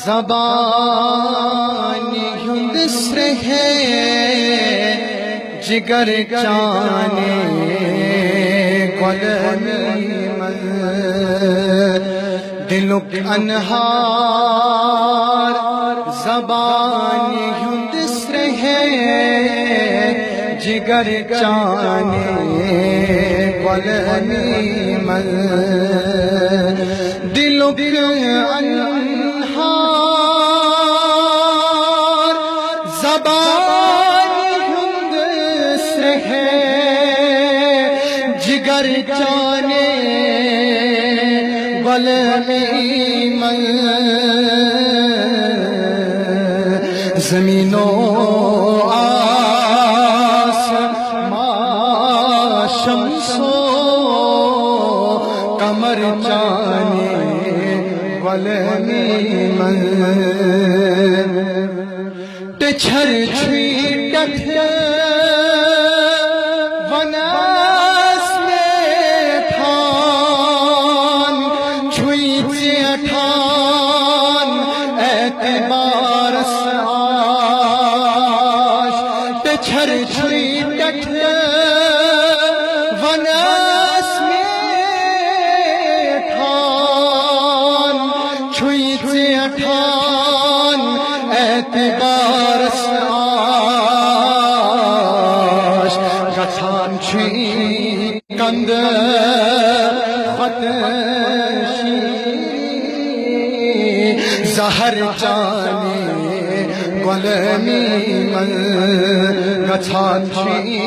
زبان یندس رہے جگر چانے گلمی من دلک انہار زبان یندس رہے جگر چانے گلمی من دلک انہار زبان یندس رہے جگر چانے گلمی من زمین و آسمان شمس و قمر چانے گلمی من ٹچھر چھوئی ٹکھ وناس میں تھان چھوئی سے اٹھان اعتبار سعاش ٹچھر چھوئی ٹکھ وناس میں تھان چھوئی سے اٹھان اعتبار سعاش گچھان چھوئی کند خطشی زہر چانے گلمی من گچھان چھوئی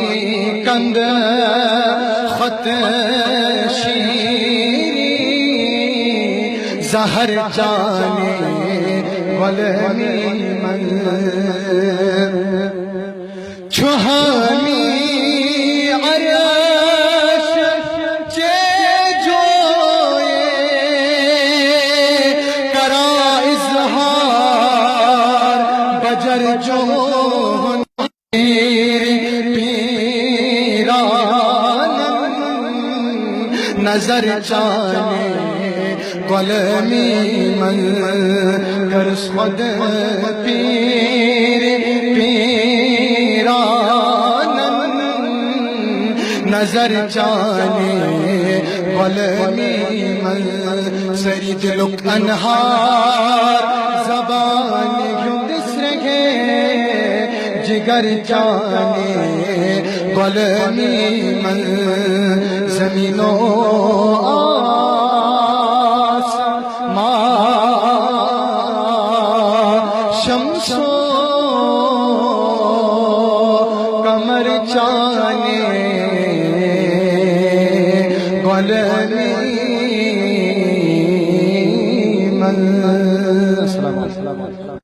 کند خطشی زہر چانے گلمی من چھہمی عرش چے جوئے کرا اظہار بجر جو پیران نظر چانے گلمی من کرس خود پیر پیران نظر چانے گلمی من سری دلک انہار زبان یندس رہے جگر چانے گلمی من زمین و شمس و قمر چانے گلمی من. السلام علیکم.